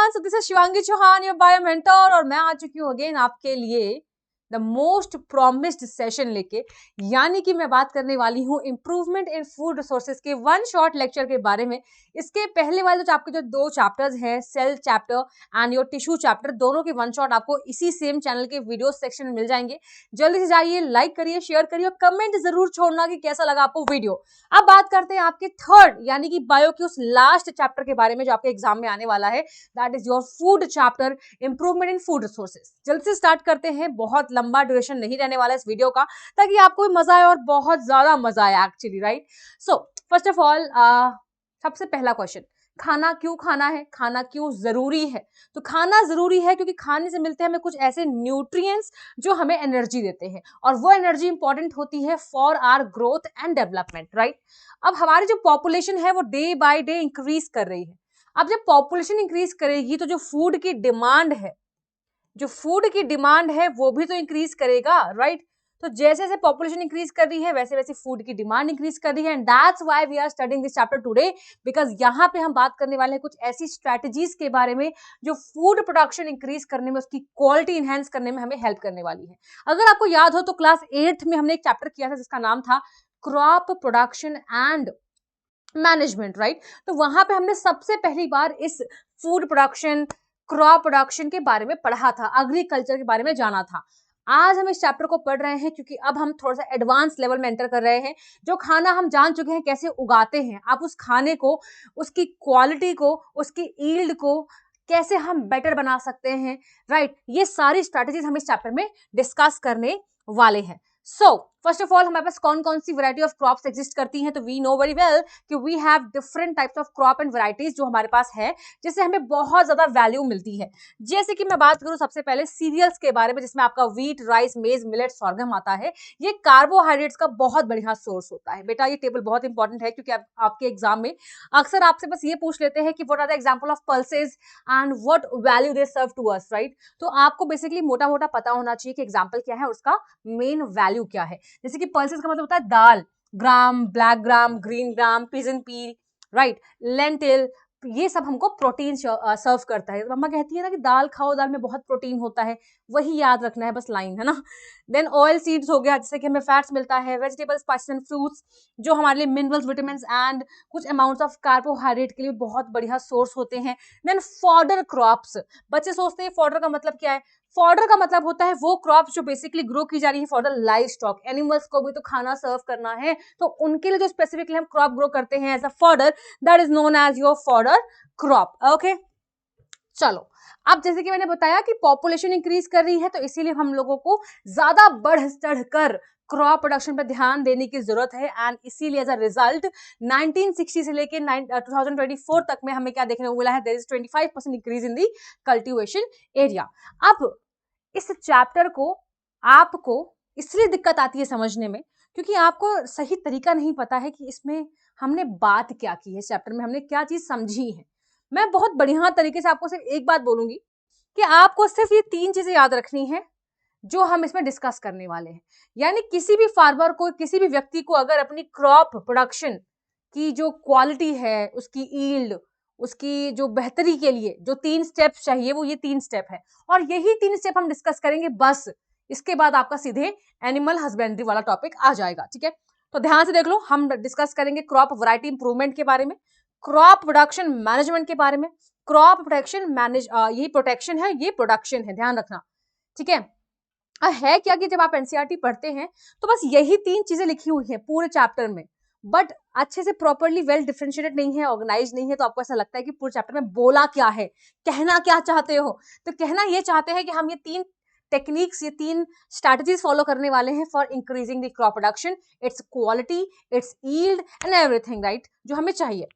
Everyone, so this is Shivangi Chauhan, your bio mentor, और मैं आ चुकी हूँ अगेन आपके लिए द मोस्ट प्रॉमिस्ड सेशन लेके, यानी कि मैं बात करने वाली हूँ इंप्रूवमेंट इन फूड रिसोर्सेज के वन शॉट लेक्चर के बारे में। इसके पहले वाले जो आपके जो दो चैप्टर्स हैं, cell chapter and your tissue chapter, दोनों के वन शॉट आपको इसी सेम चैनल के वीडियो सेक्शन में मिल जाएंगे। जल्दी से जाइए, लाइक करिए, शेयर करिए और कमेंट जरूर छोड़ना कि कैसा लगा आपको वीडियो। अब बात करते हैं आपके थर्ड यानी कि बायो के उस लास्ट चैप्टर के बारे में जो आपके एग्जाम में आने वाला है, that is your food chapter, improvement in food resources. जल्द से स्टार्ट करते हैं, बहुत लंबा ड्यूरेशन नहीं रहने वाला इस वीडियो का, ताकि आपको भी मजा आए और बहुत ज्यादा मजा आए actually, right. So first of all, सबसे पहला क्वेश्चन, खाना क्यों खाना है, खाना क्यों जरूरी है? तो खाना जरूरी है क्योंकि खाने से मिलते हैं हमें कुछ ऐसे न्यूट्रिएंट्स जो हमें एनर्जी देते हैं, और वो एनर्जी इंपॉर्टेंट होती है for our growth and development, right. अब हमारी जो पॉपुलेशन है वो डे बाय डे इंक्रीज कर रही है। अब जब पॉपुलेशन इंक्रीज करेगी तो जो फूड की डिमांड है, वो भी तो इंक्रीज करेगा, राइट। तो जैसे जैसे पॉपुलेशन इंक्रीज कर रही है वैसे वैसे फूड की डिमांड इंक्रीज कर रही है, and that's why we are studying this chapter today, because यहाँ पे हम बात करने वाले हैं कुछ ऐसी स्ट्रेटजीज के बारे में जो फूड प्रोडक्शन इंक्रीज करने में, उसकी क्वालिटी इंहेंस करने में हमें हेल्प करने वाली है। अगर आपको याद हो तो क्लास 8th में हमने एक चैप्टर किया था जिसका नाम था crop production and management, right. तो वहां पे हमने सबसे पहली बार इस फूड प्रोडक्शन, क्रॉप प्रोडक्शन के बारे में पढ़ा था, एग्रीकल्चर के बारे में जाना था। आज हम इस चैप्टर को पढ़ रहे हैं क्योंकि अब हम थोड़ा सा एडवांस लेवल में एंटर कर रहे हैं। जो खाना हम जान चुके हैं कैसे उगाते हैं, आप उस खाने को, उसकी क्वालिटी को, उसकी ईल्ड को कैसे हम बेटर बना सकते हैं, राइट। ये सारी स्ट्रैटेजीज हम इस चैप्टर में डिस्कस करने वाले हैं। सो फर्स्ट ऑफ ऑल, हमारे पास कौन कौन सी वैरायटी ऑफ क्रॉप्स एग्जिस्ट करती हैं? तो वी नो वेरी वेल कि we have different types of crop and varieties जो हमारे पास है, जिससे हमें बहुत ज्यादा वैल्यू मिलती है। जैसे कि मैं बात करूं सबसे पहले सीरियल्स के बारे में, जिसमें आपका व्हीट, राइस, मेज, मिलेट, सॉर्गम आता है। ये कार्बोहाइड्रेट्स का बहुत बढ़िया सोर्स होता है। बेटा ये टेबल बहुत इंपॉर्टेंट है क्योंकि आपके एग्जाम में अक्सर आपसे बस ये पूछ लेते हैं कि what are the example of pulses and what value they serve to us, right. तो आपको बेसिकली मोटा मोटा पता होना चाहिए कि एग्जाम्पल क्या है और उसका मेन वैल्यू क्या है। जैसे कि पल्सेस का मतलब होता है दाल, gram, black gram, green gram, pigeon pea, right, lentil, ये सब हमको प्रोटीन सर्व करता है। मम्मा कहती है ना कि दाल खाओ, दाल में बहुत प्रोटीन होता है, वही याद रखना है, बस लाइन है ना। देन ऑयल सीड्स हो गया, जिससे कि हमें फैट्स मिलता है। वेजिटेबल्स, स्पाइसेस एंड फ्रूट्स जो हमारे लिए मिनरल्स, विटामिन्स एंड कुछ अमाउंट्स ऑफ कार्बोहाइड्रेट के लिए बहुत बढ़िया सोर्स होते हैं। देन फॉडर क्रॉप्स, बच्चे सोचते हैं फॉडर का मतलब क्या है? फॉडर का मतलब होता है वो क्रॉप जो बेसिकली ग्रो की जा रही है for the live stock, animals को भी तो खाना सर्व करना है, तो उनके लिए जो स्पेसिफिकली हम क्रॉप ग्रो करते हैं as a fodder, that is known as your fodder crop. Okay, चलो। अब जैसे कि मैंने बताया कि पॉपुलेशन इंक्रीज कर रही है, तो इसीलिए हम लोगों को ज्यादा बढ़ चढ़कर क्रॉप प्रोडक्शन पर ध्यान देने की जरूरत है, एंड इसीलिए एज अ रिजल्ट 1960 से लेके 2024 तक में हमें क्या देखने को मिला है? There is 25% increase in the cultivation area. अब इस चैप्टर को आपको इसलिए दिक्कत आती है समझने में क्योंकि आपको सही तरीका नहीं पता है कि इसमें हमने बात क्या की है, चैप्टर में हमने क्या चीज समझी है। मैं बहुत बढ़िया तरीके से आपको सिर्फ एक बात बोलूंगी कि आपको सिर्फ ये 3 चीजें याद रखनी है जो हम इसमें डिस्कस करने वाले हैं। यानी किसी भी फार्मर को, किसी भी व्यक्ति को अगर अपनी क्रॉप प्रोडक्शन की जो क्वालिटी है, उसकी ईल्ड, उसकी जो बेहतरी के लिए जो 3 स्टेप चाहिए, वो ये 3 स्टेप है, और यही 3 स्टेप हम डिस्कस करेंगे बस। इसके बाद आपका सीधे एनिमल हस्बेंड्री वाला टॉपिक आ जाएगा, ठीक है। तो ध्यान से देख लो, हम डिस्कस करेंगे क्रॉप वैरायटी इंप्रूवमेंट के बारे में, क्रॉप प्रोडक्शन मैनेजमेंट के बारे में, क्रॉप प्रोटेक्शन मैनेज, यही प्रोटेक्शन है, ये प्रोडक्शन है, ध्यान रखना, ठीक है। है क्या कि जब आप एनसीईआरटी पढ़ते हैं तो बस यही 3 चीजें लिखी हुई हैं पूरे चैप्टर में, बट अच्छे से प्रॉपर्ली वेल डिफरेंशिएटेड नहीं है, ऑर्गेनाइज नहीं है, तो आपको ऐसा लगता है कि पूरे चैप्टर में बोला क्या है, कहना क्या चाहते हो। तो कहना ये चाहते हैं कि हम ये 3 टेक्निक्स, ये 3 स्ट्रैटेजीज फॉलो करने वाले हैं for increasing the crop production, its quality, its yield and everything, right, जो हमें चाहिए।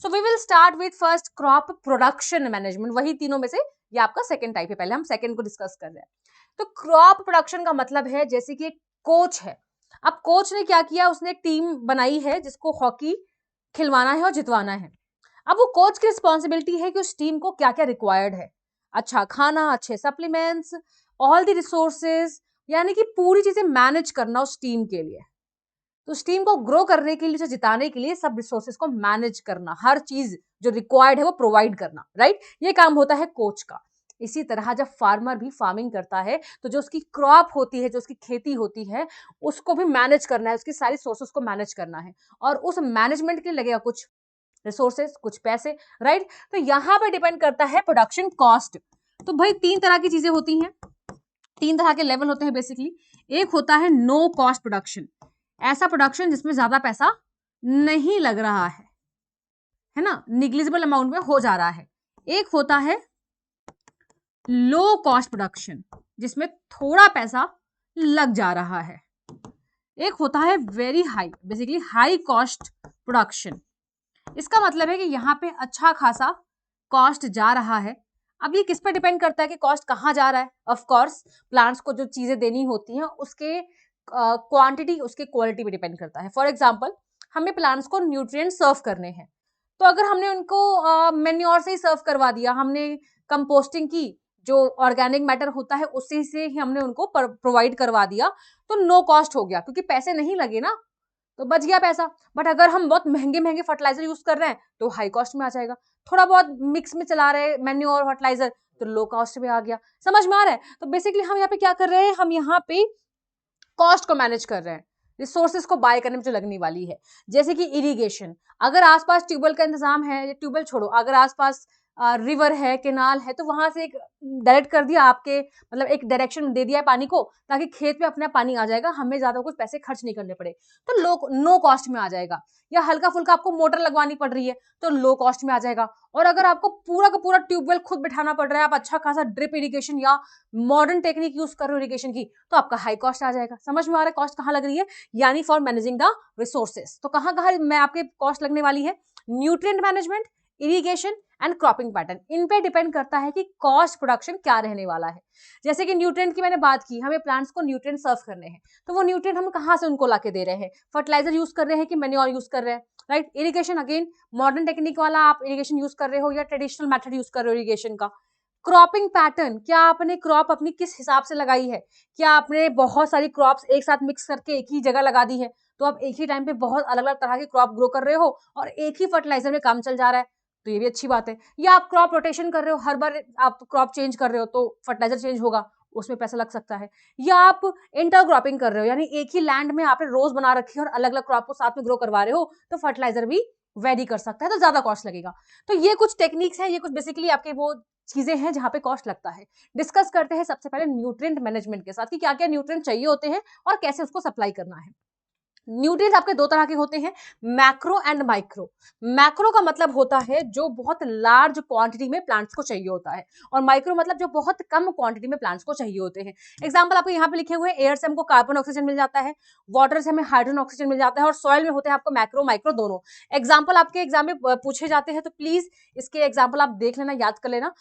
So we will start with first crop production management. वही तीनों में से ये आपका सेकंड टाइप है, पहले हम सेकंड को डिस्कस कर रहे हैं। तो क्रॉप प्रोडक्शन का मतलब है जैसे कि एक कोच है। अब कोच ने क्या किया, उसने एक टीम बनाई है जिसको हॉकी खिलवाना है और जितवाना है। अब वो कोच की रिस्पॉन्सिबिलिटी है कि उस टीम को क्या क्या रिक्वायर्ड है, अच्छा खाना, अच्छे सप्लीमेंट्स, ऑल द रिसोर्सेज, यानी कि पूरी चीजें मैनेज करना उस टीम के लिए। तो उस टीम को ग्रो करने के लिए, उसे जिताने के लिए सब रिसोर्सेज को मैनेज करना, हर चीज जो रिक्वायर्ड है वो प्रोवाइड करना, राइट? ये काम होता है कोच का। इसी तरह जब फार्मर भी फार्मिंग करता है तो जो उसकी क्रॉप होती है, जो उसकी खेती होती है, उसको भी मैनेज करना है, उसकी सारी सोर्सेस को मैनेज करना है, और उस मैनेजमेंट के लिए लगेगा कुछ रिसोर्सेस, कुछ पैसे, राइट? तो यहां पर डिपेंड करता है प्रोडक्शन कॉस्ट। तो भाई 3 तरह की चीजें होती हैं, 3 तरह के लेवल होते हैं बेसिकली। एक होता है नो कॉस्ट प्रोडक्शन, ऐसा प्रोडक्शन जिसमें ज्यादा पैसा नहीं लग रहा है ना, निग्लिजिबल अमाउंट में हो जा रहा है। एक होता है लो कॉस्ट प्रोडक्शन, जिसमें थोड़ा पैसा लग जा रहा है। एक होता है very high, basically high cost production. इसका मतलब है कि यहाँ पे अच्छा खासा कॉस्ट जा रहा है। अब ये किस पर डिपेंड करता है कि कॉस्ट कहाँ जा रहा है? ऑफ कोर्स प्लांट्स को जो चीजें देनी होती हैं उसके क्वांटिटी, उसके क्वालिटी पे डिपेंड करता है। फॉर एग्जांपल, हमें प्लांट्स को न्यूट्रिएंट सर्व करने हैं, तो अगर हमने उनको मेन्योर से ही सर्व करवा दिया, हमने कंपोस्टिंग की, जो ऑर्गेनिक मैटर होता है उसी से ही हमने उनको प्रोवाइड करवा दिया, तो नो कॉस्ट हो गया, क्योंकि पैसे नहीं लगे ना, तो बच गया पैसा। बट अगर हम बहुत महंगे महंगे फर्टिलाइजर यूज कर रहे हैं तो हाई कॉस्ट में आ जाएगा। थोड़ा बहुत मिक्स में चला रहे मैन्योर फर्टिलाइजर तो लो कॉस्ट में आ गया। समझ में आ रहा है? तो बेसिकली हम यहाँ पे क्या कर रहे हैं, हम यहाँ पे कॉस्ट को मैनेज कर रहे हैं, रिसोर्सेज को बाय करने में जो लगने वाली है। जैसे कि इरिगेशन, अगर आसपास ट्यूबवेल का इंतजाम है, या ट्यूबवेल छोड़ो, अगर आसपास रिवर है, केनाल है, तो वहां से एक डायरेक्ट कर दिया आपके, मतलब एक डायरेक्शन दे दिया है पानी को, ताकि खेत में अपना पानी आ जाएगा, हमें ज्यादा कुछ पैसे खर्च नहीं करने पड़े, तो नो कॉस्ट में आ जाएगा। या हल्का फुल्का आपको मोटर लगवानी पड़ रही है तो लो कॉस्ट में आ जाएगा। और अगर आपको पूरा का पूरा ट्यूबवेल खुद बिठाना पड़ रहा है, आप अच्छा खासा ड्रिप इरिगेशन या मॉडर्न टेक्निक यूज कर रहे हो इरिगेशन की, तो आपका हाई कॉस्ट आ जाएगा। समझ में आ रहा है कॉस्ट कहाँ लग रही है? यानी फॉर मैनेजिंग द रिसोर्सेस। तो कहाँ कहाँ मैं आपके कॉस्ट लगने वाली है? Nutrient management, irrigation and cropping pattern. इन पे डिपेंड करता है कि कॉस्ट प्रोडक्शन क्या रहने वाला है। जैसे कि न्यूट्रिएंट की मैंने बात की, हमें प्लांट्स को न्यूट्रिएंट सर्व करने हैं, तो वो न्यूट्रिएंट हम कहाँ से उनको लाके दे रहे हैं? फर्टिलाइजर यूज कर रहे हैं कि मैन्योर यूज कर रहे हैं, right? Irrigation again modern technique वाला आप इरिगेशन यूज कर रहे हो या ट्रेडिशनल मेथड यूज कर रहे हो इरिगेशन का। क्रॉपिंग पैटर्न, क्या आपने क्रॉप अपनी किस हिसाब से लगाई है? क्या आपने बहुत सारी क्रॉप्स एक साथ मिक्स करके एक ही जगह लगा दी है, तो आप एक ही टाइम पे बहुत अलग अलग तरह की क्रॉप ग्रो कर रहे हो और एक ही फर्टिलाइजर में काम चल जा रहा है, तो ये भी अच्छी बात है। या आप क्रॉप रोटेशन कर रहे हो, हर बार आप क्रॉप चेंज कर रहे हो तो फर्टिलाइजर चेंज होगा, उसमें पैसा लग सकता है। या आप इंटरक्रॉपिंग कर रहे हो, यानी एक ही लैंड में आपने रोज बना रखी है और अलग अलग क्रॉप को साथ में ग्रो करवा रहे हो, तो फर्टिलाइजर भी वेरी कर सकता है, तो ज्यादा कॉस्ट लगेगा। तो ये कुछ टेक्निक्स हैं, ये कुछ बेसिकली आपके वो चीजें हैं जहां पे कॉस्ट लगता है। डिस्कस करते हैं सबसे पहले न्यूट्रिएंट मैनेजमेंट के साथ कि क्या क्या न्यूट्रिएंट चाहिए होते हैं और कैसे उसको सप्लाई करना है। न्यूट्रिएंट्स आपके दो तरह के होते हैं, मैक्रो एंड माइक्रो। मैक्रो का मतलब होता है जो बहुत लार्ज क्वांटिटी में प्लांट्स को चाहिए होता है, और माइक्रो मतलब जो बहुत कम क्वांटिटी में प्लांट्स को चाहिए होते हैं। एग्जांपल आपको यहाँ पे लिखे हुए हैं, एयर से हमको कार्बन ऑक्सीजन मिल जाता है, वाटर से हमें हाइड्रोजन ऑक्सीजन मिल जाता है, और सॉइल में होते हैं आपको मैक्रो माइक्रो दोनों। एग्जाम्पल आपके एग्जाम में पूछे जाते हैं, तो प्लीज इसके एग्जाम्पल आप देख लेना, याद कर लेना।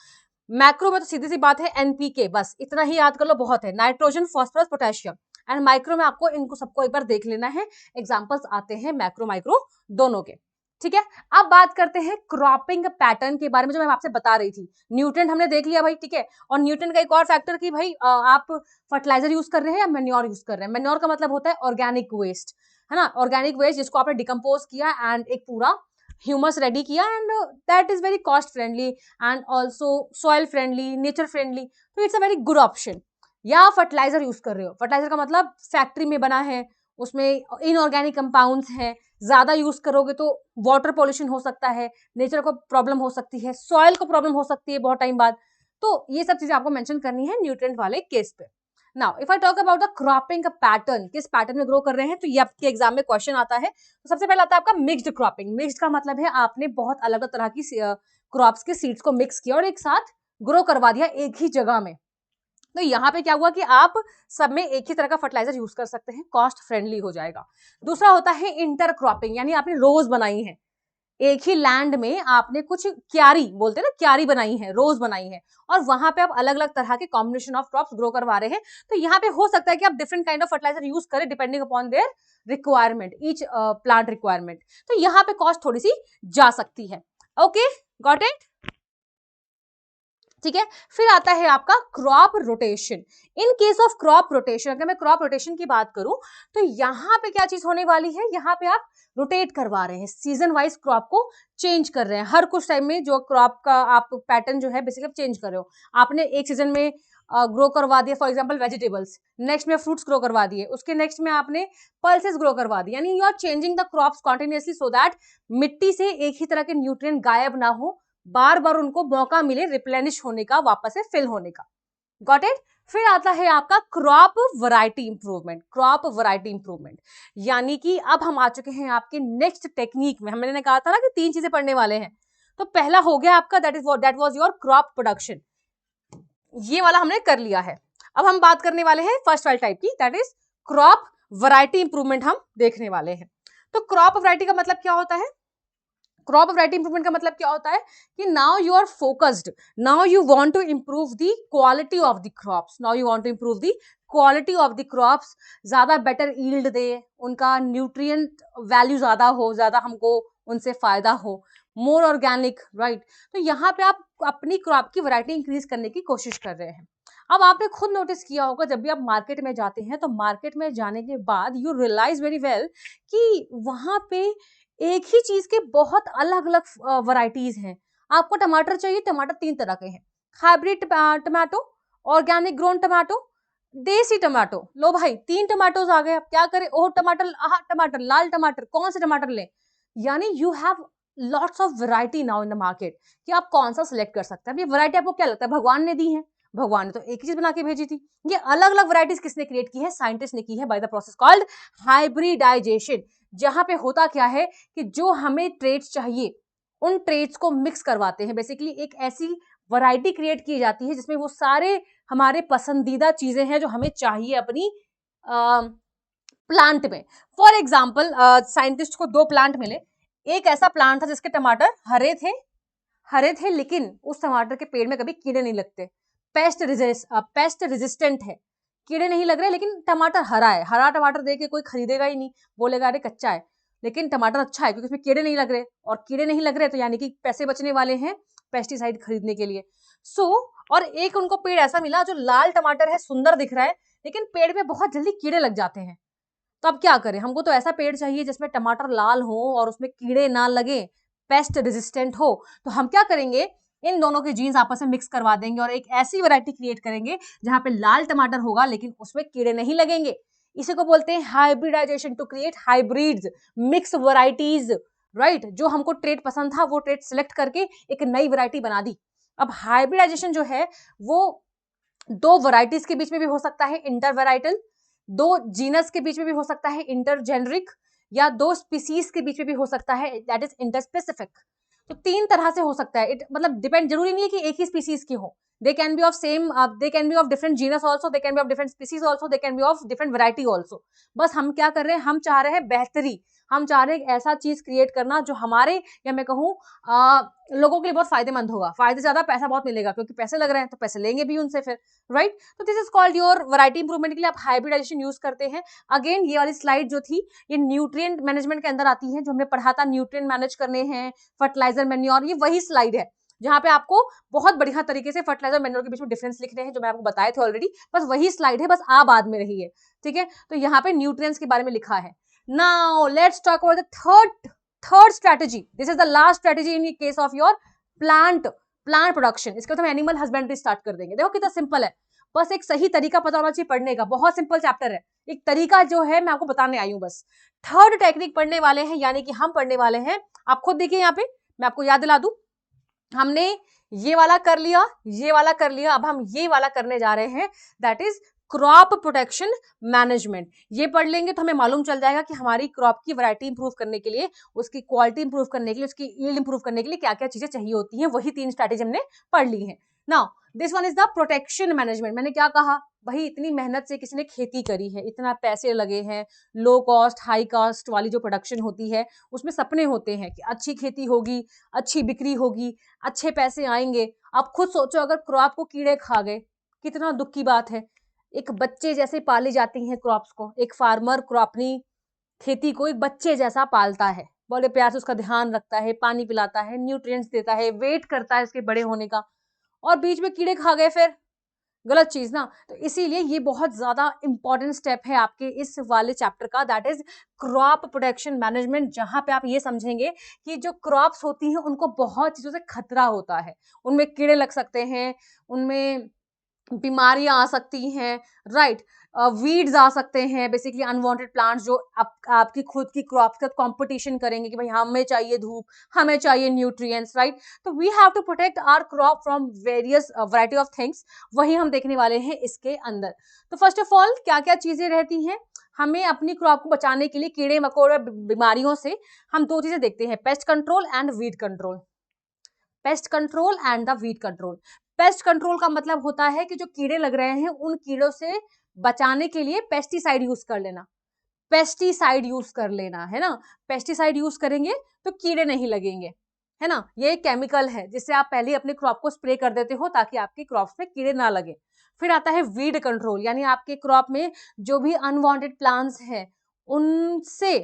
मैक्रो में तो सीधी सी बात है एनपीके, बस इतना ही याद कर लो, बहुत है, nitrogen phosphorus potassium. And micro में आपको इनको सबको एक बार देख लेना है, एग्जांपल्स आते हैं मैक्रो माइक्रो दोनों के, ठीक है। अब बात करते हैं क्रॉपिंग पैटर्न के बारे में, जो मैं आपसे बता रही थी। न्यूट्रिएंट हमने देख लिया भाई, ठीक है। और न्यूट्रिएंट का एक और फैक्टर कि भाई आप फर्टिलाइजर यूज कर रहे हैं या मैन्योर यूज कर रहे हैं। मैन्योर का मतलब होता है ऑर्गेनिक वेस्ट, है ना, ऑर्गेनिक वेस्ट जिसको आपने डिकम्पोज किया एंड एक पूरा ह्यूमस रेडी किया, and that is very cost friendly and also soil friendly, nature friendly, तो it's a very good option. या फर्टिलाइजर यूज कर रहे हो, फर्टिलाइजर का मतलब फैक्ट्री में बना है, उसमें इनऑर्गेनिक कंपाउंड्स हैं, ज्यादा यूज करोगे तो वाटर पॉल्यूशन हो सकता है, नेचर को प्रॉब्लम हो सकती है, सॉइल को प्रॉब्लम हो सकती है बहुत टाइम बाद, तो ये सब चीजें आपको मेंशन करनी है न्यूट्रिएंट वाले केस पे। Now if I talk about the cropping pattern, किस पैटर्न में ग्रो कर रहे हैं, तो ये आपके एग्जाम में क्वेश्चन आता है। तो सबसे पहले आता है आपका मिक्स्ड क्रॉपिंग। मिक्स्ड का मतलब है आपने बहुत अलग अलग तरह की क्रॉप्स के सीड्स को मिक्स किया और एक साथ ग्रो करवा दिया एक ही जगह में। तो यहाँ पे क्या हुआ कि आप सब में एक ही तरह का फर्टिलाइजर यूज कर सकते हैं, कॉस्ट फ्रेंडली हो जाएगा। दूसरा होता है इंटरक्रॉपिंग, यानी आपने रोज बनाई है, एक ही लैंड में आपने कुछ क्यारी बोलते हैं ना, क्यारी बनाई है, रोज बनाई है, और वहां पे आप अलग अलग तरह के कॉम्बिनेशन ऑफ क्रॉप्स ग्रो करवा रहे हैं। तो यहाँ पे हो सकता है कि आप different kind of fertiliser use करें depending upon their requirement, each plant requirement. तो यहाँ पे कॉस्ट थोड़ी सी जा सकती है। Okay, got it. ठीक है। फिर आता है आपका crop rotation. In case of crop rotation, अगर मैं क्रॉप रोटेशन की बात करूं तो यहाँ पे क्या चीज होने वाली है, यहाँ पे आप रोटेट करवा रहे हैं, सीजन वाइज क्रॉप को चेंज कर रहे हैं। हर कुछ टाइम में जो क्रॉप का आप पैटर्न जो है बेसिकली आप चेंज कर रहे हो। आपने एक सीजन में ग्रो करवा दिया फॉर एग्जांपल वेजिटेबल्स, नेक्स्ट में फ्रूट्स ग्रो करवा दिए, उसके नेक्स्ट में आपने पल्सेस ग्रो करवा दिए, यानी you are changing the crops continuously so that मिट्टी से एक ही तरह के न्यूट्रिएंट गायब ना हो, बार बार उनको मौका मिले रिप्लेनिश होने का, वापस से फिल होने का। Got it. फिर आता है आपका crop variety improvement. Crop variety improvement यानी कि अब हम आ चुके हैं आपके नेक्स्ट टेक्निक में। हमने कहा था ना कि 3 चीजें पढ़ने वाले हैं, तो पहला हो गया आपका that was your crop production, ये वाला हमने कर लिया है। अब हम बात करने वाले हैं फर्स्ट वाले टाइप की, that is crop variety improvement हम देखने वाले हैं। तो क्रॉप वैरायटी का मतलब क्या होता है, क्रॉप वैरायटी इंप्रूवमेंट का मतलब क्या होता है कि now you are focused, now you want to improve the quality of the crops, now you want to improve the quality of the crops, ज्यादा बेटर यील्ड दे, उनका न्यूट्रिएंट वैल्यू ज्यादा हो, ज्यादा हमको उनसे फायदा हो, मोर ऑर्गेनिक, राइट। तो यहाँ पे आप अपनी क्रॉप की वैरायटी इंक्रीज करने की कोशिश कर रहे हैं। अब आपने खुद नोटिस किया होगा जब भी आप मार्केट में जाते हैं तो मार्केट में जाने के बाद यू रियलाइज वेरी वेल कि वहां पे एक ही चीज के बहुत अलग अलग वैरायटीज हैं। आपको टमाटर चाहिए, टमाटर 3 तरह के हैं, hybrid tomato, organic grown tomato, देसी टमाटो। लो भाई 3 टमाटोज आ गए, अब क्या करें, ओह टमाटर, आह टमाटर, लाल टमाटर, कौन से टमाटर लें। यानी you have lots of variety now in the market कि आप कौन सा सिलेक्ट कर सकते हैं। ये वैरायटी आपको क्या लगता है भगवान ने दी है? भगवान ने तो एक ही चीज बना के भेजी थी। ये अलग अलग वैरायटीज किसने क्रिएट की है? साइंटिस्ट ने की है by the process called hybridization. जहां पे होता क्या है कि जो हमें ट्रेड्स चाहिए उन ट्रेड्स को मिक्स करवाते हैं, बेसिकली एक ऐसी वैरायटी क्रिएट की जाती है जिसमें वो सारे हमारे पसंदीदा चीजें हैं जो हमें चाहिए अपनी प्लांट में। फॉर एग्जाम्पल साइंटिस्ट को 2 प्लांट मिले, एक ऐसा प्लांट था जिसके टमाटर हरे थे लेकिन उस टमाटर के पेड़ में कभी कीड़े नहीं लगते, पेस्ट रेजिस्टेंट है, कीड़े नहीं लग रहे लेकिन टमाटर हरा है। हरा टमाटर देख के कोई खरीदेगा ही नहीं, बोलेगा अरे कच्चा है, लेकिन टमाटर अच्छा है क्योंकि उसमें कीड़े नहीं लग रहे, और कीड़े नहीं लग रहे तो यानी कि पैसे बचने वाले हैं पेस्टिसाइड खरीदने के लिए। और एक उनको पेड़ ऐसा मिला जो लाल टमाटर है, सुंदर दिख रहा है, लेकिन पेड़ में बहुत जल्दी कीड़े लग जाते हैं। तो अब क्या करें, हमको तो ऐसा पेड़ चाहिए जिसमें टमाटर लाल हो और उसमें कीड़े ना लगे, पेस्ट रेजिस्टेंट हो। तो हम क्या करेंगे, इन दोनों के जीन्स आपस में मिक्स करवा देंगे और एक ऐसी वैरायटी क्रिएट करेंगे जहां पे लाल टमाटर होगा लेकिन उसमें कीड़े नहीं लगेंगे। इसी को बोलते हैं hybridization, to create hybrids, mix varieties, right. जो हमको ट्रेड पसंद था वो ट्रेड सिलेक्ट करके एक नई वैरायटी बना दी। अब हाइब्रिडाइजेशन जो है वो 2 वैरायटीज के बीच में भी हो सकता है इंटर वैराइटल, 2 जीनस के बीच में भी हो सकता है इंटर जेनरिक, या 2 स्पीसीज के बीच में भी हो सकता है दैट इज इंटर स्पेसिफिक। तो 3 तरह से हो सकता है। इट मतलब डिपेंड, जरूरी नहीं है कि एक ही स्पीसीज की हो, they can be of same, they can be of different genus also, they can be of different species also, they can be of different variety also. बस हम क्या कर रहे हैं, हम चाह रहे हैं बेहतरी, हम चाह रहे हैं ऐसा चीज क्रिएट करना जो हमारे, या मैं कहूँ लोगों के लिए बहुत फायदेमंद होगा। फायदे ज्यादा, पैसा बहुत मिलेगा, क्योंकि पैसे लग रहे हैं तो पैसे लेंगे भी उनसे फिर, राइट। तो this is called your variety improvement के लिए आप हाइब्रिडाइजेशन यूज करते हैं। अगेन ये वाली स्लाइड जो थी ये न्यूट्रिएंट मैनेजमेंट के अंदर आती है, जो हमने पढ़ा था न्यूट्रिएंट मैनेज करने हैं, फर्टिलाइजर, मैन्योर, ये वही स्लाइड है जहां पे आपको बहुत बढ़िया तरीके से फर्टिलाइजर मैन्योर के बीच में डिफरेंस लिखने हैं, जो मैं आपको बताए थे ऑलरेडी। बस वही स्लाइड है, बस आ बाद में रही है, ठीक है। तो यहाँ पे न्यूट्रिएंट्स के बारे में लिखा है। Now let's talk about the third strategy. This is the last strategy in case of your plant production. इसके बाद हम एनिमल हस्बेंड्री स्टार्ट कर देंगे। देखो कितना सिंपल है, बस एक सही तरीका पता होना चाहिए पढ़ने का। बहुत सिंपल चैप्टर है, एक तरीका जो है मैं आपको बताने आई हूं बस। थर्ड टेक्निक पढ़ने वाले हैं, यानी कि हम पढ़ने वाले हैं, आप खुद देखिए यहाँ पे, मैं आपको याद दिला दूं, हमने ये वाला कर लिया, ये वाला कर लिया, अब हम ये वाला करने जा रहे हैं, that is crop protection management. ये पढ़ लेंगे तो हमें मालूम चल जाएगा कि हमारी क्रॉप की वैरायटी इंप्रूव करने के लिए, उसकी क्वालिटी इंप्रूव करने के लिए, उसकी यील्ड इंप्रूव करने के लिए क्या क्या चीजें चाहिए होती हैं। वही 3 स्ट्रैटेजी हमने पढ़ ली है। Now this one is the protection management. मैंने क्या कहा भाई, इतनी मेहनत से किसी ने खेती करी है, इतना पैसे लगे हैं, लो कॉस्ट हाई कॉस्ट वाली जो प्रोडक्शन होती है उसमें सपने होते हैं कि अच्छी खेती होगी, अच्छी बिक्री होगी, अच्छे पैसे आएंगे। आप खुद सोचो अगर क्रॉप को कीड़े खा गए, कितना दुख की बात है। एक बच्चे जैसे पाली जाती हैं क्रॉप्स को, एक फार्मर अपनी खेती को एक बच्चे जैसा पालता है, बड़े प्यार से उसका ध्यान रखता है, पानी पिलाता है, न्यूट्रिएंट्स देता है, वेट करता है इसके बड़े होने का, और बीच में कीड़े खा गए, फिर गलत चीज ना। तो इसीलिए ये बहुत ज्यादा इंपॉर्टेंट स्टेप है आपके इस वाले चैप्टर का, that is crop protection management, जहां पे आप ये समझेंगे कि जो क्रॉप्स होती हैं उनको बहुत चीजों से खतरा होता है, उनमें कीड़े लग सकते हैं, उनमें बीमारियां आ सकती हैं, राइट, वीड्स आ सकते हैं, बेसिकली अनवांटेड प्लांट्स जो आपकी खुद की क्रॉप का कंपटीशन करेंगे कि भाई हमें चाहिए धूप, हमें चाहिए न्यूट्रिएंट्स, राइट। तो we have to protect our crop from various variety of things, वही हम देखने वाले हैं इसके अंदर। तो फर्स्ट ऑफ ऑल क्या क्या चीजें रहती हैं हमें अपनी क्रॉप को बचाने के लिए कीड़े मकोड़े बीमारियों से, हम दो चीजें देखते हैं, pest control and weed control. Pest control and the weed control. Pest control का मतलब होता है कि जो कीड़े लग रहे हैं उन कीड़ों से बचाने के लिए पेस्टिसाइड यूज कर लेना, पेस्टिसाइड यूज कर लेना, है ना। पेस्टिसाइड यूज करेंगे तो कीड़े नहीं लगेंगे, है ना। ये एक केमिकल है जिससे आप पहले अपने क्रॉप को स्प्रे कर देते हो ताकि आपकी क्रॉप्स में कीड़े ना लगे। फिर आता है वीड कंट्रोल, यानी आपके क्रॉप में जो भी अनवांटेड प्लांट्स हैं उनसे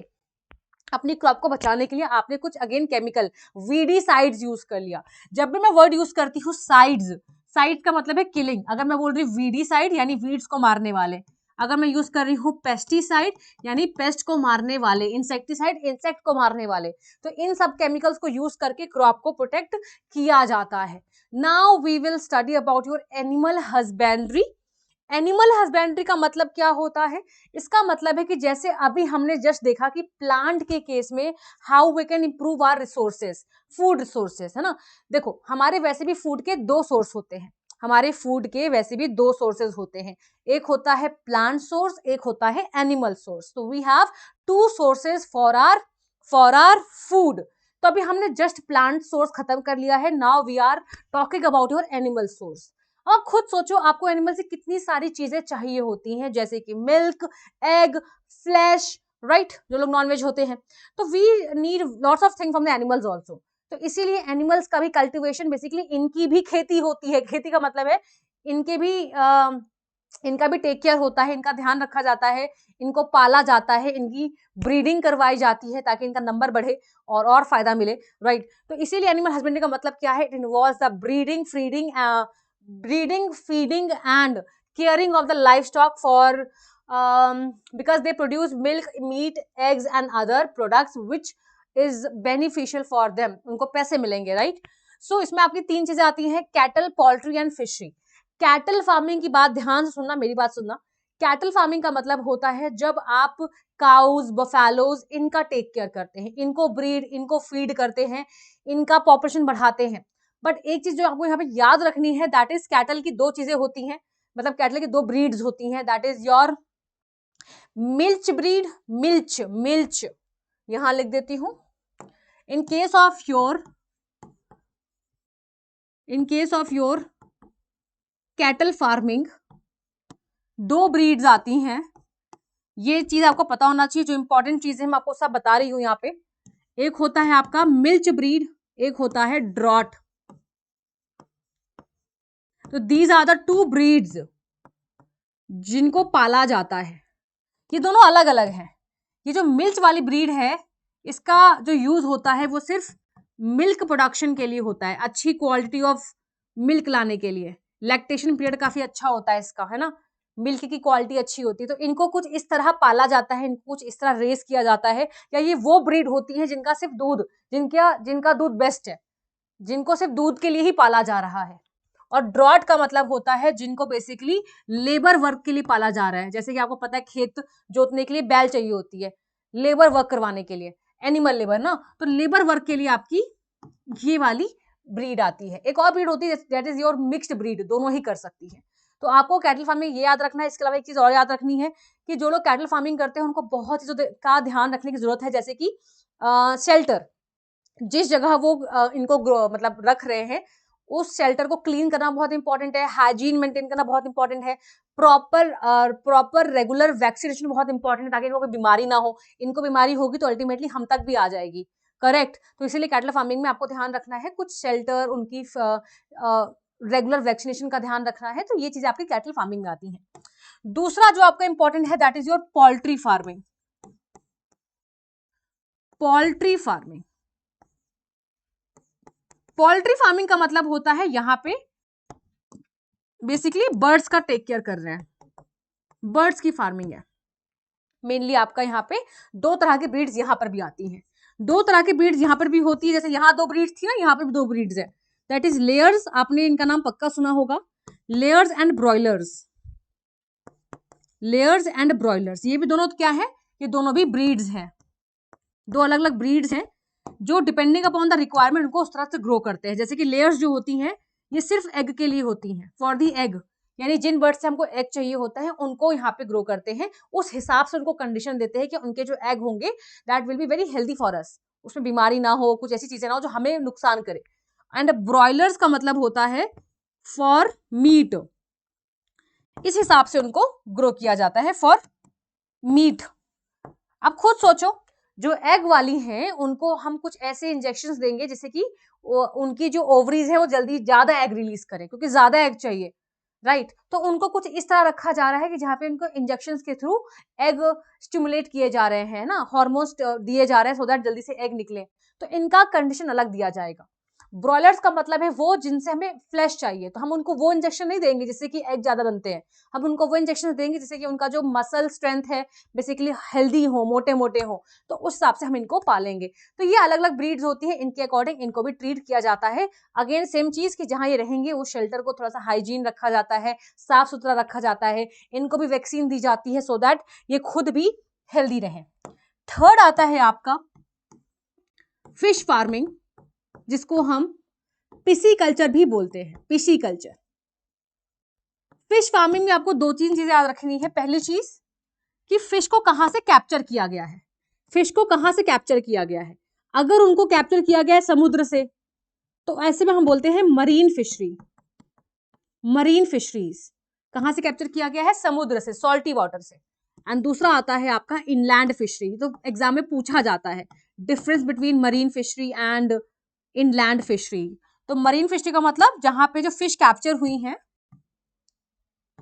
अपनी क्रॉप को बचाने के लिए आपने कुछ अगेन केमिकल वीडीसाइड्स यूज कर लिया। जब भी मैं वर्ड यूज करती हूँ साइड्स, साइड का मतलब है किलिंग, अगर मैं बोल रही हूँ वीडीसाइड यानी वीड्स को मारने वाले, अगर मैं यूज कर रही हूँ पेस्टिसाइड यानी पेस्ट को मारने वाले, इंसेक्टिसाइड इंसेक्ट को मारने वाले, तो इन सब केमिकल्स को यूज करके क्रॉप को प्रोटेक्ट किया जाता है। Now we will study about your animal husbandry. Animal husbandry का मतलब क्या होता है, इसका मतलब है कि जैसे अभी हमने जस्ट देखा कि प्लांट के केस में how we can improve our resources, food resources, है ना। देखो हमारे वैसे भी फूड के दो सोर्स होते हैं, हमारे फूड के वैसे भी दो सोर्सेज होते हैं, एक होता है प्लांट सोर्स, एक होता है एनिमल सोर्स। तो we have to sources for our food. तो अभी हमने जस्ट प्लांट सोर्स खत्म कर लिया है, now we are talking about your animal source. अब खुद सोचो आपको एनिमल से कितनी सारी चीजें चाहिए होती हैं, जैसे कि मिल्क, एग, फ्लैश, राइट, जो लोग नॉनवेज होते हैं। तो we need lots of thing from the animals also. तो इसीलिए एनिमल्स का भी कल्टिवेशन, बेसिकली इनकी भी खेती होती है, खेती का मतलब है इनके भी इनका भी टेक केयर होता है, इनका ध्यान रखा जाता है, इनको पाला जाता है, इनकी ब्रीडिंग करवाई जाती है ताकि इनका नंबर बढ़े और फायदा मिले, राइट। तो इसीलिए एनिमल हस्बेंड्री का मतलब क्या है, it involves the breeding, feeding and caring of the livestock for because they produce milk, meat, eggs and other products which is beneficial for them, उनको पैसे मिलेंगे, राइट। सो इसमें आपकी तीन चीजें आती हैं, cattle, poultry and fishery. Cattle farming की बात ध्यान से सुनना, मेरी बात सुनना। कैटल फार्मिंग का मतलब होता है जब आप काउज, बफेलोज इनका टेक केयर करते हैं, इनको ब्रीड, इनको फीड करते हैं, इनका पॉपुलेशन बढ़ाते हैं। बट एक चीज जो आपको यहाँ पे याद रखनी है, दैट इज कैटल की दो चीजें होती हैं, मतलब कैटल की दो ब्रीड्स होती हैं, that is your milch breed, milch milch यहां लिख देती हूं। इन case of your cattle farming दो ब्रीड्स आती हैं, ये चीज आपको पता होना चाहिए, जो इंपॉर्टेंट चीजें मैं आपको सब बता रही हूं यहाँ पे। एक होता है आपका मिल्च ब्रीड, एक होता है ड्रॉट। तो these are the two breeds जिनको पाला जाता है, ये दोनों अलग अलग हैं। ये जो मिल्च वाली ब्रीड है इसका जो यूज होता है वो सिर्फ मिल्क प्रोडक्शन के लिए होता है, अच्छी क्वालिटी ऑफ मिल्क लाने के लिए, लैक्टेशन पीरियड काफी अच्छा होता है इसका, है ना, मिल्क की क्वालिटी अच्छी होती है। तो इनको कुछ इस तरह पाला जाता है, इनको कुछ इस तरह रेस किया जाता है, या ये वो ब्रीड होती है जिनका सिर्फ दूध, जिनका दूध बेस्ट है, जिनको सिर्फ दूध के लिए ही पाला जा रहा है। और ड्रॉट का मतलब होता है जिनको बेसिकली लेबर वर्क के लिए पाला जा रहा है, जैसे कि आपको पता है खेत जोतने के लिए बैल चाहिए होती है, लेबर वर्क करवाने के लिए, एनिमल लेबर ना, तो लेबर वर्क के लिए आपकी ये वाली ब्रीड आती है। एक और ब्रीड होती है that is your mixed breed, दोनों ही कर सकती है। तो आपको कैटल फार्मिंग ये याद रखना है। इसके अलावा एक चीज और याद रखनी है कि जो लोग कैटल फार्मिंग करते हैं उनको बहुत चीजों का ध्यान रखने की जरूरत है, जैसे कि शेल्टर, जिस जगह वो इनको मतलब रख रहे हैं उस शेल्टर को क्लीन करना बहुत इंपॉर्टेंट है, हाइजीन मेंटेन करना बहुत इंपॉर्टेंट है, प्रॉपर रेगुलर वैक्सीनेशन बहुत इंपॉर्टेंट है ताकि इनको कोई बीमारी ना हो। इनको बीमारी होगी तो अल्टीमेटली हम तक भी आ जाएगी, करेक्ट। तो इसीलिए कैटल फार्मिंग में आपको ध्यान रखना है, कुछ शेल्टर, उनकी रेगुलर वैक्सीनेशन का ध्यान रखना है। तो ये चीजें आपकी कैटल फार्मिंग में आती हैं। दूसरा जो आपका इंपॉर्टेंट है that is your poultry farming. Poultry farming का मतलब होता है यहाँ पे बेसिकली बर्ड्स का टेक केयर कर रहे हैं, बर्ड्स की फार्मिंग है मेनली। आपका यहाँ पे दो तरह की ब्रीड्स यहाँ पर भी आती हैं, दो तरह की ब्रीड्स यहाँ पर भी होती है, जैसे यहाँ दो ब्रीड्स थी ना, यहाँ पर भी दो ब्रीड्स है, दैट इज लेयर्स, आपने इनका नाम पक्का सुना होगा, layers and broilers, layers and broilers, ये भी दोनों क्या है, ये दोनों भी ब्रीड्स हैं, दो अलग अलग ब्रीड्स हैं जो डिपेंडिंग अपॉन द रिक्वायरमेंट उनको उस तरह से ग्रो करते हैं। जैसे कि लेयर्स जो होती हैं ये सिर्फ एग के लिए होती हैं, फॉर दी एग, यानी जिन बर्ड से हमको एग चाहिए होता है उनको यहाँ पे ग्रो करते हैं, उस हिसाब से उनको कंडीशन देते हैं कि उनके जो एग होंगे that will be very healthy for us, उसमें बीमारी ना हो, कुछ ऐसी चीजें ना हो जो हमें नुकसान करे। एंड ब्रॉयलर्स का मतलब होता है फॉर मीट, इस हिसाब से उनको ग्रो किया जाता है फॉर मीट। आप खुद सोचो, जो एग वाली हैं उनको हम कुछ ऐसे इंजेक्शंस देंगे जिससे कि उनकी जो ओवरीज है वो जल्दी ज्यादा एग रिलीज करें, क्योंकि ज्यादा एग चाहिए, राइट। तो उनको कुछ इस तरह रखा जा रहा है कि जहाँ पे उनको इंजेक्शंस के थ्रू एग स्टिमुलेट किए जा रहे हैं ना, हार्मोन्स दिए जा रहे हैं सो दैट जल्दी से एग निकले, तो इनका कंडीशन अलग दिया जाएगा। ब्रॉयलर्स का मतलब है वो जिनसे हमें फ्लैश चाहिए, तो हम उनको वो इंजेक्शन नहीं देंगे जिससे कि एग ज्यादा बनते हैं, हम उनको वो इंजेक्शन देंगे जिससे कि उनका जो मसल स्ट्रेंथ है बेसिकली हेल्दी हो, मोटे मोटे हो, तो उस हिसाब से हम इनको पालेंगे। तो ये अलग अलग ब्रीड्स होती है, इनके अकॉर्डिंग इनको भी ट्रीट किया जाता है। अगेन सेम चीज कि जहां ये रहेंगे उस शेल्टर को थोड़ा सा हाइजीन रखा जाता है, साफ सुथरा रखा जाता है, इनको भी वैक्सीन दी जाती है सो दैट ये खुद भी हेल्दी रहे। थर्ड आता है आपका फिश फार्मिंग, जिसको हम पिसी कल्चर भी बोलते हैं, पिसी कल्चर। फिश फार्मिंग में आपको दो तीन चीजें याद रखनी है। पहली चीज कि फिश को कहां से कैप्चर किया गया है, फिश को कहां से कैप्चर किया गया है। अगर उनको कैप्चर किया गया है समुद्र से तो ऐसे में हम बोलते हैं मरीन फिशरी, मरीन फिशरीज। कहां से कैप्चर किया गया है, समुद्र से, सॉल्टी वाटर से। एंड दूसरा आता है आपका इनलैंड फिशरी, तो एग्जाम में पूछा जाता है difference between marine fishery and inland fishery. तो मरीन फिशरी का मतलब जहां पे जो फिश कैप्चर हुई हैं,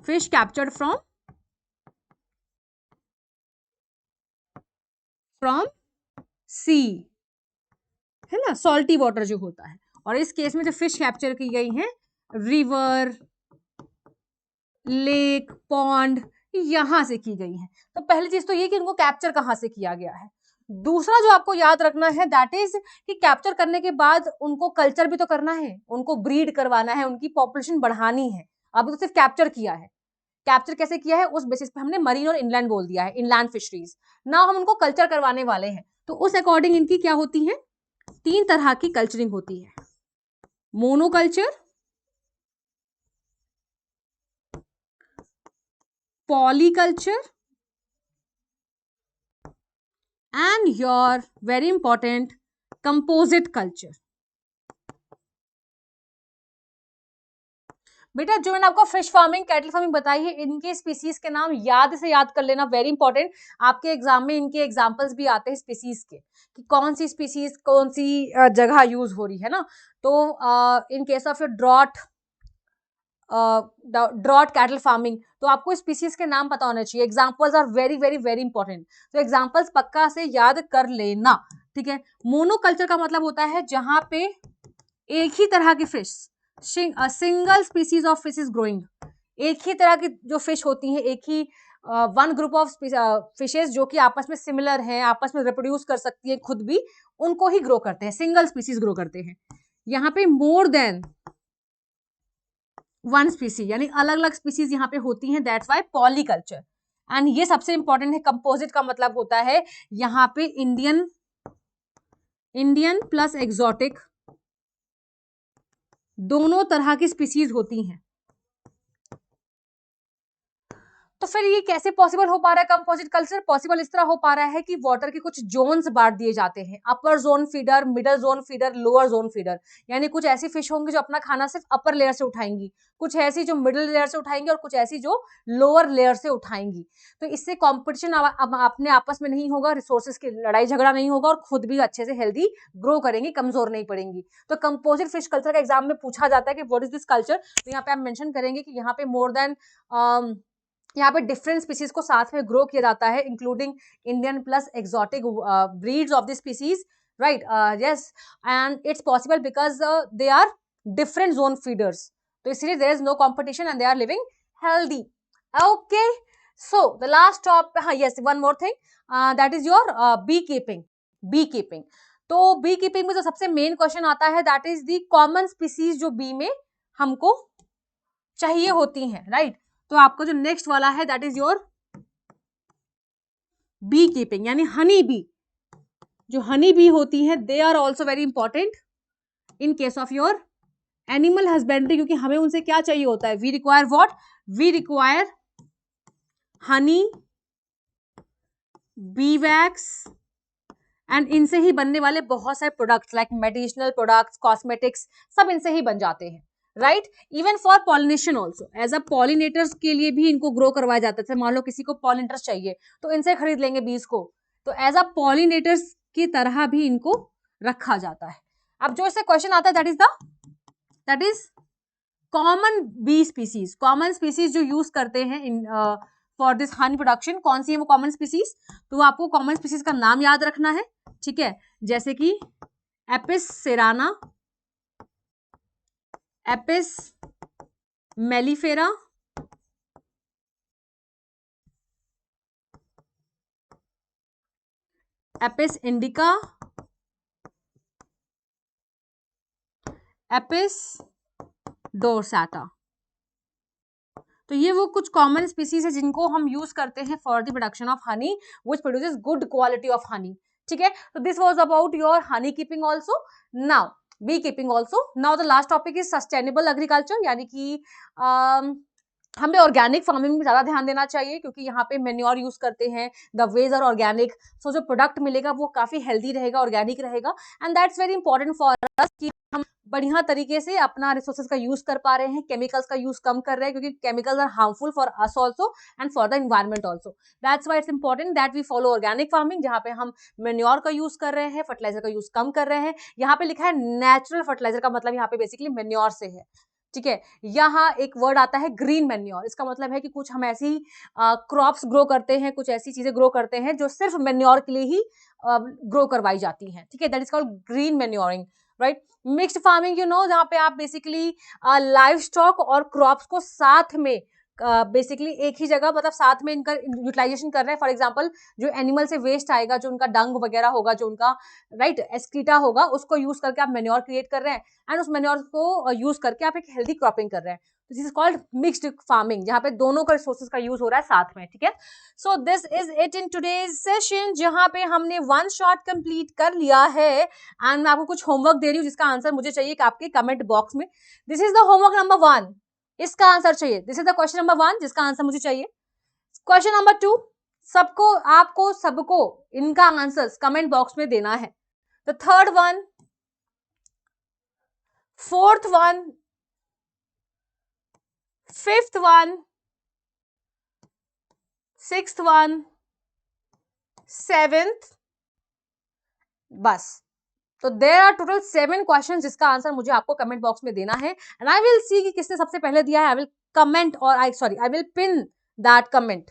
फिश कैप्चर्ड फ्रॉम सी, है ना, सॉल्टी वाटर जो होता है। और इस केस में जो फिश कैप्चर की गई है रिवर, लेक, पॉन्ड, यहां से की गई है। तो पहली चीज तो ये कि इनको कैप्चर कहां से किया गया है। दूसरा जो आपको याद रखना है दैट इज कि कैप्चर करने के बाद उनको कल्चर भी तो करना है, उनको ब्रीड करवाना है, उनकी पॉपुलेशन बढ़ानी है। अभी तो सिर्फ कैप्चर किया है, कैप्चर कैसे किया है उस बेसिस पे हमने मरीन और इनलैंड बोल दिया है, इनलैंड फिशरीज। नाउ हम उनको कल्चर करवाने वाले हैं, तो उस अकॉर्डिंग इनकी क्या होती है, तीन तरह की कल्चरिंग होती है, monoculture, polyculture and your very important composite culture. बेटा जो मैंने आपको फिश फार्मिंग, कैटल फार्मिंग बताई है, इनके स्पीसीज के नाम याद से याद कर लेना, वेरी इंपॉर्टेंट। आपके एग्जाम में इनके एग्जांपल्स भी आते हैं स्पीसीज के, कि कौन सी स्पीसीज कौन सी जगह यूज हो रही है ना। तो in case of drought, drought cattle farming, तो आपको स्पीसीज के नाम पता होने चाहिए। Examples are very very very important, तो एग्जांपल्स पक्का से याद कर लेना, ठीक है। मोनोकल्चर का मतलब होता है जहां पे एक ही तरह की fish, single species of fish is growing, एक ही तरह की जो फिश होती है, एक ही वन ग्रुप ऑफ फिशेज जो कि आपस में सिमिलर हैं, आपस में रिप्रोड्यूस कर सकती है खुद भी, उनको ही ग्रो करते हैं, सिंगल स्पीसीज ग्रो करते हैं। यहाँ पे मोर देन वन स्पीसीज यानी अलग अलग स्पीसीज यहाँ पे होती हैं, दैट्स वाई पॉलीकल्चर। एंड ये सबसे इंपॉर्टेंट है, कंपोजिट का मतलब होता है यहाँ पे इंडियन प्लस एक्सोटिक दोनों तरह की स्पीसीज होती हैं। तो फिर ये कैसे पॉसिबल हो पा रहा है कंपोजिट कल्चर? पॉसिबल इस तरह हो पा रहा है कि वाटर के कुछ जोन्स बांट दिए जाते हैं, अपर zone feeder, middle zone feeder, lower zone feeder. यानी कुछ ऐसी फिश होंगी जो अपना खाना सिर्फ अपर लेयर से उठाएंगी, कुछ ऐसी जो मिडिल लेयर से उठाएंगी और कुछ ऐसी जो लोअर लेयर से उठाएंगी। तो इससे कॉम्पिटिशन अपने आपस में नहीं होगा, रिसोर्सेज की लड़ाई झगड़ा नहीं होगा, और खुद भी अच्छे से हेल्दी ग्रो करेंगी, कमजोर नहीं पड़ेंगी। तो कंपोजिट फिश कल्चर का एग्जाम में पूछा जाता है कि व्हाट इज दिस कल्चर, तो यहाँ पे आप मेंशन करेंगे कि यहाँ पे मोर देन यहाँ पे डिफरेंट स्पीसीज को साथ में ग्रो किया जाता है, including Indian plus exotic breeds of the species, right, yes. And it's possible because they are different zone feeders. तो तो इसलिए there is no competition and they are living healthy. Okay, so the last top, हाँ yes, one more thing, that is your B keeping. Beekeeping, तो beekeeping में जो सबसे main question आता है that is the common species जो bee में हमको चाहिए होती हैं, राइट। तो आपका जो नेक्स्ट वाला है that is your B keeping, यानी हनी बी। जो हनी बी होती है they are also very important in case of your animal husbandry, क्योंकि हमें उनसे क्या चाहिए होता है, we require what, we require honey, bee wax, and इनसे ही बनने वाले बहुत सारे products like medicinal products, cosmetics, सब इनसे ही बन जाते हैं, right. Even for pollination also, as a pollinators के लिए भी इनको ग्रो करवाया जाता है। मान लो किसी को पॉलिनेटर्स चाहिए तो इनसे खरीद लेंगे बीज को, तो एज अ पॉलिनेटर्स की तरह भी इनको रखा जाता है। अब जो इससे क्वेश्चन आता है that is common bee species. Common species जो यूज करते हैं in for this honey production, कौन सी है वो कॉमन स्पीसीज, तो आपको कॉमन स्पीसीज का नाम याद रखना है, ठीक है। जैसे कि Apis cerana, Apis mellifera, Apis indica, Apis डोर्साटा। तो ये वो कुछ कॉमन स्पीसीज है जिनको हम यूज करते हैं for the production of honey which produces good quality of honey, ठीक है। So this was about your honey keeping also. Now bee keeping also. Now the last topic is sustainable agriculture, यानी कि हमें organic farming में ज्यादा ध्यान देना चाहिए, क्योंकि यहाँ पे मेन्योर यूज करते हैं, द वेज आर ऑर्गेनिक, सो जो प्रोडक्ट मिलेगा वो काफी हेल्दी रहेगा, ऑर्गेनिक रहेगा, and that's very important for us कि हम बढ़िया तरीके से अपना रिसोर्सेज का यूज कर पा रहे हैं, केमिकल्स का यूज कम कर रहे हैं, क्योंकि chemicals are harmful for us also and for the environment also. That's why it's important that we follow organic farming, जहाँ पे हम मेन्योर का यूज कर रहे हैं, फर्टिलाइजर का यूज कम कर रहे हैं। यहाँ पे लिखा है नेचुरल फर्टिलाइजर, का मतलब यहाँ पे बेसिकली मेन्योर से है, ठीक है। यहाँ एक वर्ड आता है ग्रीन मेन्योर, इसका मतलब है कि कुछ हम ऐसी क्रॉप्स ग्रो करते हैं, कुछ ऐसी चीजें ग्रो करते हैं जो सिर्फ मेन्योर के लिए ही ग्रो करवाई जाती हैं, ठीक है। That is called green manuring, right. Mixed farming, you know, जहाँ पे आप बेसिकली लाइव स्टॉक और क्रॉप्स को साथ में बेसिकली एक ही जगह, मतलब साथ में इनका यूटिलाइजेशन कर रहे हैं। फॉर एग्जांपल जो एनिमल से वेस्ट आएगा, जो उनका डंग वगैरह होगा, जो उनका राइट एक्सक्रीटा होगा, उसको यूज करके आप मेन्योर क्रिएट कर रहे हैं, एंड उस मेन्योर को यूज करके आप एक हेल्दी क्रॉपिंग कर रहे हैं। This is called mixed farming, जहाँ पे दोनों का रिसोर्सेज का यूज हो रहा है साथ में, ठीक है। सो this is it in today's session, जहाँ पे हमने वन शॉट कंप्लीट कर लिया है, एंड मैं आपको कुछ होमवर्क दे रही हूँ जिसका आंसर मुझे चाहिए कि आपके कमेंट बॉक्स में। This is the homework number 1, इसका आंसर चाहिए। This is the question number 1 जिसका आंसर मुझे चाहिए। क्वेश्चन नंबर 2, सबको, आपको सबको इनका आंसर कमेंट बॉक्स में देना है। The third one, fourth one, fifth one, sixth one, seventh, बस। तो देयर आर टोटल 7 क्वेश्चन जिसका आंसर मुझे आपको कमेंट बॉक्स में देना है, एंड आई विल सी कि किसने सबसे पहले दिया है। आई विल कमेंट और I will pin that comment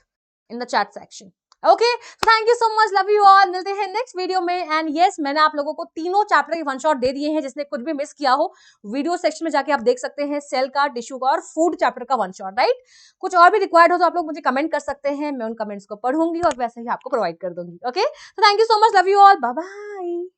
in the chat section. Okay, thank you so much, love you all, मिलते हैं नेक्स्ट वीडियो में। एंड यस, मैंने आप लोगों को तीनों चैप्टर के वन शॉट दे दिए हैं, जिसने कुछ भी मिस किया हो वीडियो सेक्शन में जाके आप देख सकते हैं, सेल का, टिश्यू का और फूड चैप्टर का वन शॉट, राइट। कुछ और भी रिक्वायर्ड हो तो आप लोग मुझे कमेंट कर सकते हैं, मैं उन कमेंट्स को पढ़ूंगी और वैसे ही आपको प्रोवाइड कर दूंगी। ओके, तो thank you so much, love you all, bye bye.